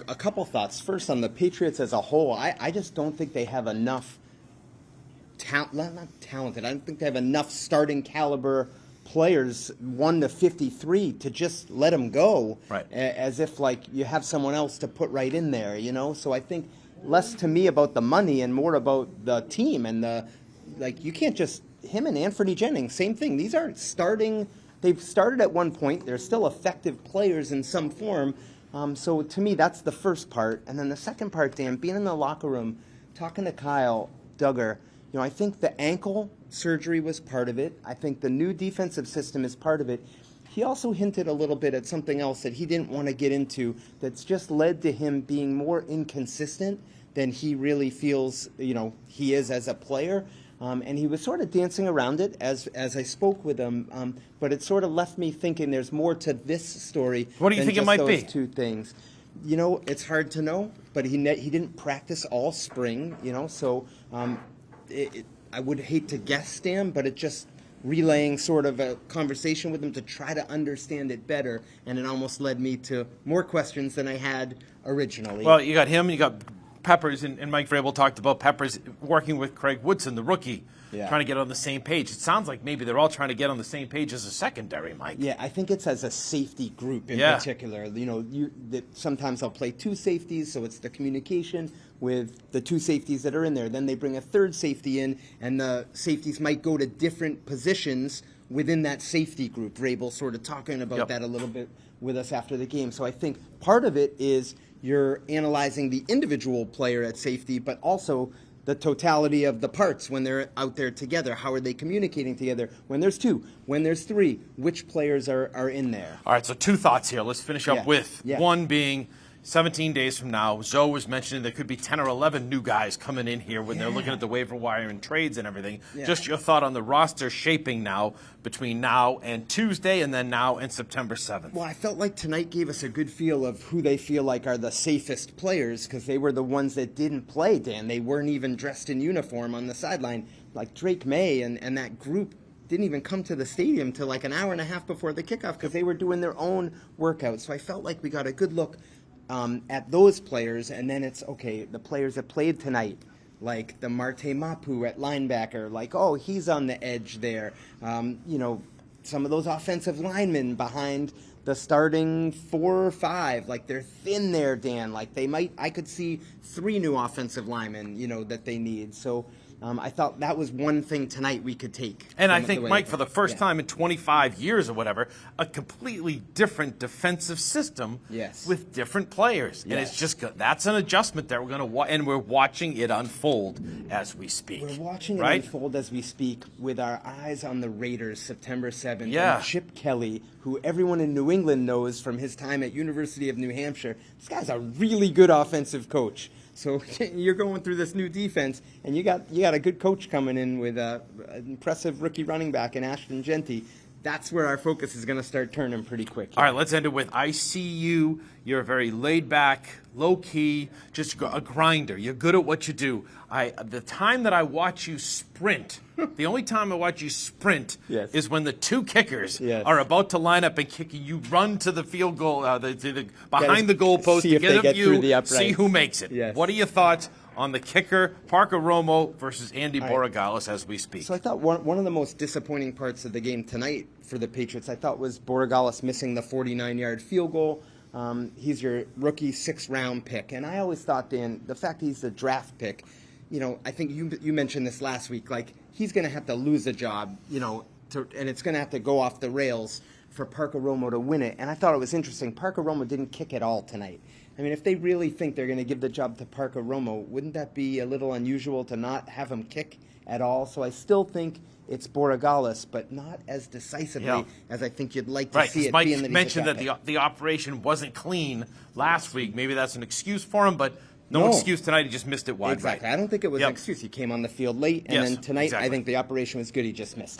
a couple thoughts. First, on the Patriots as a whole, I just don't think they have enough not talented. I don't think they have enough starting caliber players 1 to 53 to just let them go, right, as if like you have someone else to put right in there, you know. So I think less to me about the money and more about the team and the you can't just him and Anthony Jennings, same thing. These aren't starting. They've started at one point. They're still effective players in some form. So to me, that's the first part. And then the second part, Dan, being in the locker room, talking to Kyle Duggar, you know, I think the ankle surgery was part of it. I think the new defensive system is part of it. He also hinted a little bit at something else that he didn't want to get into that's just led to him being more inconsistent than he really feels, you know, he is as a player. And he was sort of dancing around it as I spoke with him, but it sort of left me thinking there's more to this story. What do you think it might be? Those two things. You know, it's hard to know, but he didn't practice all spring, you know, so I would hate to guess, Dan, but it just relaying sort of a conversation with him to try to understand it better, and it almost led me to more questions than I had originally. Well, you got him, you got Peppers, and Mike Vrabel talked about Peppers working with Craig Woodson, the rookie, trying to get on the same page. It sounds like maybe they're all trying to get on the same page as a secondary, Mike. Yeah, I think it's as a safety group in particular. You know, sometimes I'll play two safeties, so it's the communication with the two safeties that are in there. Then they bring a third safety in, and the safeties might go to different positions within that safety group. Vrabel sort of talking about that a little bit with us after the game. So I think part of it is you're analyzing the individual player at safety, but also the totality of the parts when they're out there together. How are they communicating together? When there's two, when there's three, which players are in there? All right, so two thoughts here. Let's finish up with one being 17 days from now. Zoe was mentioning there could be 10 or 11 new guys coming in here when they're looking at the waiver wire and trades and everything. Just your thought on the roster shaping now between now and Tuesday and then now and September 7th. Well, I felt like tonight gave us a good feel of who they feel like are the safest players because they were the ones that didn't play, Dan. They weren't even dressed in uniform on the sideline. Like Drake May and that group didn't even come to the stadium till like an hour and a half before the kickoff because they were doing their own workouts. So I felt like we got a good look at those players, and then it's, okay, the players that played tonight, like the Marte Mapu at linebacker, like, oh, he's on the edge there. You know, some of those offensive linemen behind the starting 4 or 5, like they're thin there, Dan. Like I could see 3 new offensive linemen, you know, that they need. So I thought that was one thing tonight we could take. And I think, Mike, for the first time in 25 years or whatever, a completely different defensive system with different players. And it's just, that's an adjustment that we're going to and we're watching it unfold as we speak. We're watching it unfold as we speak with our eyes on the Raiders September 7th. Yeah. And Chip Kelly, who everyone in New England knows from his time at University of New Hampshire. This guy's a really good offensive coach. So you're going through this new defense, and you got a good coach coming in with an impressive rookie running back in Ashton Genty. That's where our focus is going to start turning pretty quick. All right, let's end it with I see you. You're very laid back, low key, just a grinder. You're good at what you do. The time that I watch you sprint, the only time I watch you sprint is when the two kickers are about to line up and kick you. You run to the field goal, behind the goalpost to get a view, see who makes it. What are your thoughts on the kicker, Parker Romo versus Andy Borregales as we speak? So I thought one of the most disappointing parts of the game tonight for the Patriots, I thought, was Borregales missing the 49-yard field goal. He's your rookie 6th-round pick. And I always thought, Dan, the fact he's a draft pick, you know, I think you mentioned this last week, like he's going to have to lose a job, you know, and it's going to have to go off the rails for Parker Romo to win it. And I thought it was interesting. Parker Romo didn't kick at all tonight. I mean, if they really think they're going to give the job to Parker Romo, wouldn't that be a little unusual to not have him kick at all? So I still think it's Borregales, but not as decisively as I think you'd like to see it. Mike being that mentioned that the operation wasn't clean last week. Maybe that's an excuse for him, but no excuse tonight. He just missed it wide. Exactly. I don't think it was an excuse. He came on the field late, and then tonight I think the operation was good. He just missed it.